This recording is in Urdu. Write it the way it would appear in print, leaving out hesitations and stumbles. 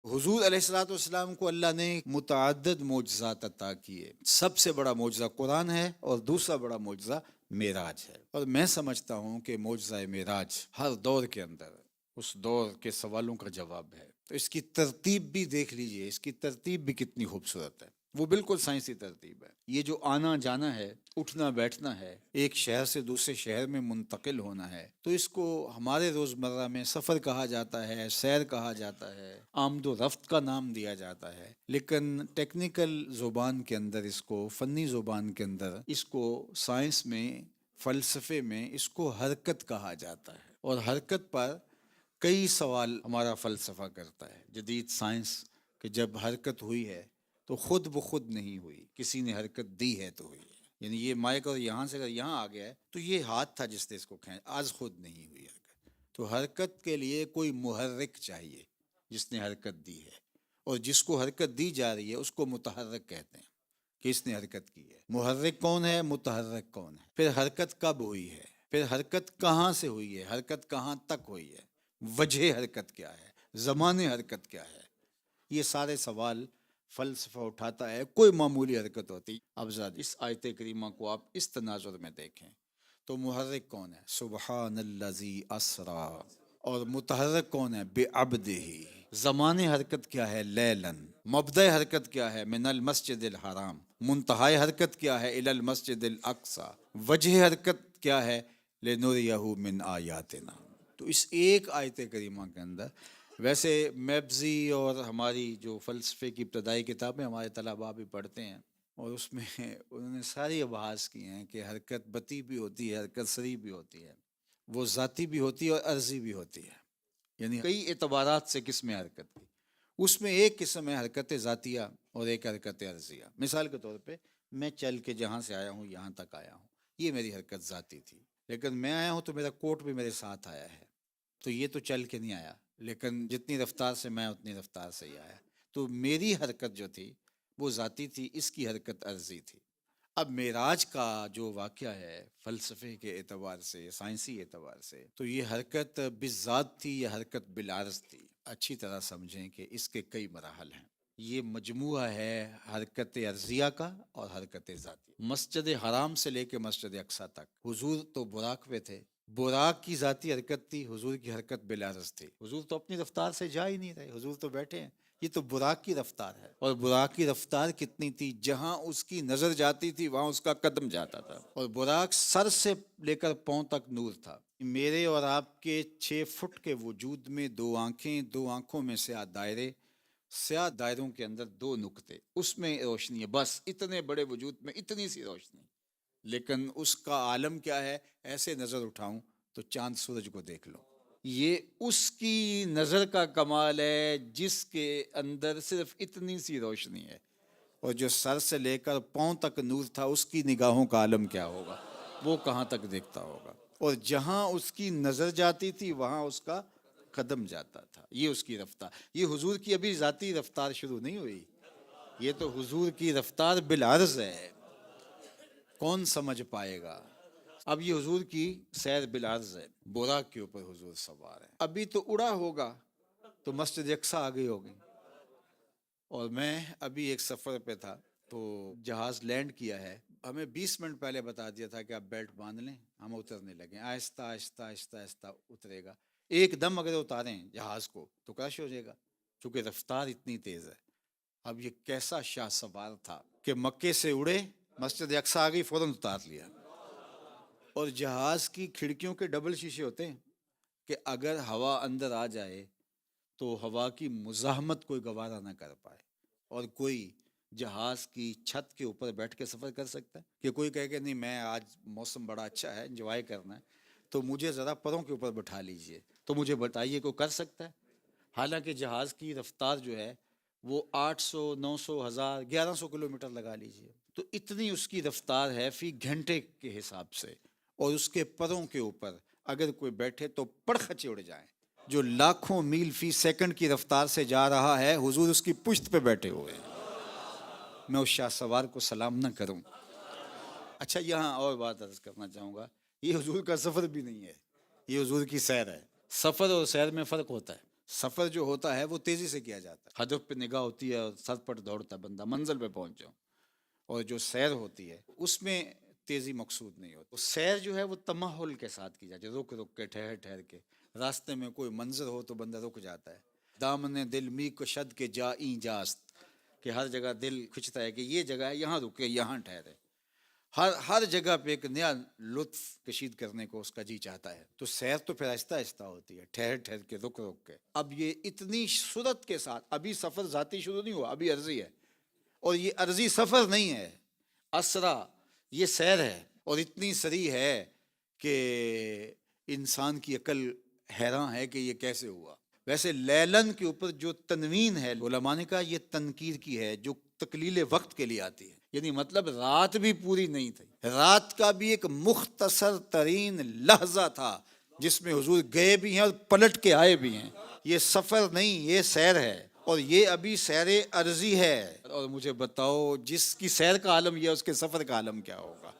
حضور علیہ الصلوۃ والسلام کو اللہ نے متعدد معجزات عطا کیے. سب سے بڑا معجزہ قرآن ہے اور دوسرا بڑا معجزہ معراج ہے. اور میں سمجھتا ہوں کہ معجزہ معراج ہر دور کے اندر اس دور کے سوالوں کا جواب ہے. تو اس کی ترتیب بھی دیکھ لیجئے، اس کی ترتیب بھی کتنی خوبصورت ہے. وہ بالکل سائنسی ترتیب ہے. یہ جو آنا جانا ہے، اٹھنا بیٹھنا ہے، ایک شہر سے دوسرے شہر میں منتقل ہونا ہے، تو اس کو ہمارے روزمرہ میں سفر کہا جاتا ہے، سیر کہا جاتا ہے، آمد و رفت کا نام دیا جاتا ہے. لیکن ٹیکنیکل زبان کے اندر اس کو، فنی زبان کے اندر اس کو، سائنس میں، فلسفے میں اس کو حرکت کہا جاتا ہے. اور حرکت پر کئی سوال ہمارا فلسفہ کرتا ہے، جدید سائنس، کہ جب حرکت ہوئی ہے تو خود بخود نہیں ہوئی، کسی نے حرکت دی ہے تو ہوئی ہے. یعنی یہ مائک اور یہاں سے اگر یہاں آ گیا ہے تو یہ ہاتھ تھا جس نے اس کو کھینچا، آج خود نہیں ہوئی حرکت. تو حرکت کے لیے کوئی محرک چاہیے جس نے حرکت دی ہے، اور جس کو حرکت دی جا رہی ہے اس کو متحرک کہتے ہیں کہ اس نے حرکت کی ہے. محرک کون ہے، متحرک کون ہے، پھر حرکت کب ہوئی ہے، پھر حرکت کہاں سے ہوئی ہے، حرکت کہاں تک ہوئی ہے، وجہ حرکت کیا ہے، زمان حرکت کیا ہے. یہ سارے سوال فلسفہ اٹھاتا ہے. کوئی معمولی حرکت ہوتی. اب ذرا اس آیت کریمہ کو آپ اس تناظر میں دیکھیں تو محرک کون ہے، سبحان الذی اسرا، اور متحرک کون ہے، بعبدہ. زمان حرکت کیا ہے، لیلن. مبدأ حرکت کیا ہے، من المسجد الحرام. منتہائی حرکت کیا ہے، الی المسجد الاقصی. وجہ حرکت کیا ہے، لنریہ من آیاتنا. تو اس ایک آیت کریمہ کے اندر، ویسے میبزی اور ہماری جو فلسفے کی ابتدائی کتابیں ہمارے طلباء بھی پڑھتے ہیں، اور اس میں انہوں نے ساری ابحاث کی ہیں کہ حرکت بطی بھی ہوتی ہے، حرکت سری بھی ہوتی ہے، وہ ذاتی بھی ہوتی ہے اور عرضی بھی ہوتی ہے. یعنی کئی اعتبارات سے قسم حرکت کی. اس میں ایک قسم ہے حرکت ذاتیہ اور ایک حرکت عرضیہ. مثال کے طور پہ میں چل کے جہاں سے آیا ہوں یہاں تک آیا ہوں، یہ میری حرکت ذاتی تھی. لیکن میں آیا ہوں تو میرا کوٹ بھی میرے ساتھ آیا ہے، تو یہ تو چل کے نہیں آیا، لیکن جتنی رفتار سے میں اتنی رفتار سے ہی آیا. تو میری حرکت جو تھی وہ ذاتی تھی، اس کی حرکت عرضی تھی. اب معراج کا جو واقعہ ہے فلسفے کے اعتبار سے، سائنسی اعتبار سے، تو یہ حرکت بالذات تھی یا حرکت بالعرض تھی. اچھی طرح سمجھیں کہ اس کے کئی مراحل ہیں. یہ مجموعہ ہے حرکت عرضیہ کا اور حرکت ذاتی. مسجد حرام سے لے کے مسجد اقصیٰ تک حضور تو براق پہ تھے. براق کی ذاتی حرکت تھی، حضور کی حرکت بالعرض تھی. حضور تو اپنی رفتار سے جا ہی نہیں رہے، حضور تو بیٹھے ہیں. یہ تو براق کی رفتار ہے. اور براق کی رفتار کتنی تھی، جہاں اس کی نظر جاتی تھی وہاں اس کا قدم جاتا تھا. اور براق سر سے لے کر پاؤں تک نور تھا. میرے اور آپ کے 6 فٹ کے وجود میں 2 آنکھیں، 2 آنکھوں میں سیاہ دائرے، سیاہ دائروں کے اندر 2 نقطے، اس میں روشنی ہے. بس اتنے بڑے وجود میں اتنی سی روشنی. لیکن اس کا عالم کیا ہے، ایسے نظر اٹھاؤں تو چاند سورج کو دیکھ لو. یہ اس کی نظر کا کمال ہے جس کے اندر صرف اتنی سی روشنی ہے. اور جو سر سے لے کر پاؤں تک نور تھا، اس کی نگاہوں کا عالم کیا ہوگا، وہ کہاں تک دیکھتا ہوگا. اور جہاں اس کی نظر جاتی تھی وہاں اس کا قدم جاتا تھا. یہ اس کی رفتار. یہ حضور کی ابھی ذاتی رفتار شروع نہیں ہوئی، یہ تو حضور کی رفتار بالعرض ہے. کون سمجھ پائے گا. اب یہ حضور کی سیر بالعرض ہے، براق کے اوپر حضور سوار ہے. ابھی تو اڑا ہوگا تو مسجد اقصیٰ آ گئی ہوگی. اور میں ابھی ایک سفر پہ تھا تو جہاز لینڈ کیا ہے، ہمیں 20 منٹ پہلے بتا دیا تھا کہ آپ بیلٹ باندھ لیں، ہم اترنے لگے. آہستہ آہستہ آہستہ آہستہ اترے گا. ایک دم اگر اتاریں جہاز کو تو کرش ہو جائے گا، چونکہ رفتار اتنی تیز ہے. اب یہ کیسا شاہ سوار تھا کہ مکے سے اڑے، مسجد اقصیٰ آ گئی، فوراً اتار لیا. اور جہاز کی کھڑکیوں کے ڈبل شیشے ہوتے ہیں کہ اگر ہوا اندر آ جائے تو ہوا کی مزاحمت کوئی گوارا نہ کر پائے. اور کوئی جہاز کی چھت کے اوپر بیٹھ کے سفر کر سکتا ہے کہ کوئی کہے کہ نہیں میں آج موسم بڑا اچھا ہے، انجوائے کرنا ہے، تو مجھے ذرا پروں کے اوپر بٹھا لیجئے. تو مجھے بتائیے کوئی کر سکتا ہے؟ حالانکہ جہاز کی رفتار جو ہے وہ 800، 900، 1000، 1100 کلومیٹر لگا لیجئے. تو اتنی اس کی رفتار ہے فی گھنٹے کے حساب سے. اور اس کے پروں کے اوپر اگر کوئی بیٹھے تو پڑخچے اڑ جائیں. جو لاکھوں میل فی سیکنڈ کی رفتار سے جا رہا ہے، حضور اس کی پشت پہ بیٹھے ہوئے ہیں. میں اس شاہ سوار کو سلام نہ کروں. اچھا یہاں اور بات عرض کرنا چاہوں گا، یہ حضور کا سفر بھی نہیں ہے، یہ حضور کی سیر ہے. سفر اور سیر میں فرق ہوتا ہے. سفر جو ہوتا ہے وہ تیزی سے کیا جاتا ہے، ہدف پہ نگاہ ہوتی ہے اور سر پٹ دوڑتا ہے بندہ منزل پہ پہنچ جاؤ. اور جو سیر ہوتی ہے اس میں تیزی مقصود نہیں ہوتی. سیر جو ہے وہ تمہل کے ساتھ کی جاتی ہے، رک رک کے، ٹھہر ٹھہر کے. راستے میں کوئی منظر ہو تو بندہ رک جاتا ہے. دامن دل می کشد کے جائیں جاست، کہ ہر جگہ دل کھنچتا ہے کہ یہ جگہ ہے، یہاں رکے، یہاں ٹھہرے. ہر جگہ پہ ایک نیا لطف کشید کرنے کو اس کا جی چاہتا ہے. تو سیر تو پھر آہستہ آہستہ ہوتی ہے، ٹھہر ٹھہر کے، رک رک کے. اب یہ اتنی صورت کے ساتھ، ابھی سفر ذاتی شروع نہیں ہوا، ابھی عرضی ہے. اور یہ عرضی سفر نہیں ہے، اسرا، یہ سیر ہے. اور اتنی سری ہے کہ انسان کی عقل حیران ہے کہ یہ کیسے ہوا. ویسے لیلن کے اوپر جو تنوین ہے علماء نے کہا یہ تنکیر کی ہے، جو تقلیل وقت کے لیے آتی ہے. یعنی مطلب رات بھی پوری نہیں تھی، رات کا بھی ایک مختصر ترین لحظہ تھا جس میں حضور گئے بھی ہیں اور پلٹ کے آئے بھی ہیں. یہ سفر نہیں، یہ سیر ہے. اور یہ ابھی سیر عرضی ہے. اور مجھے بتاؤ جس کی سیر کا عالم یہ، اس کے سفر کا عالم کیا ہوگا.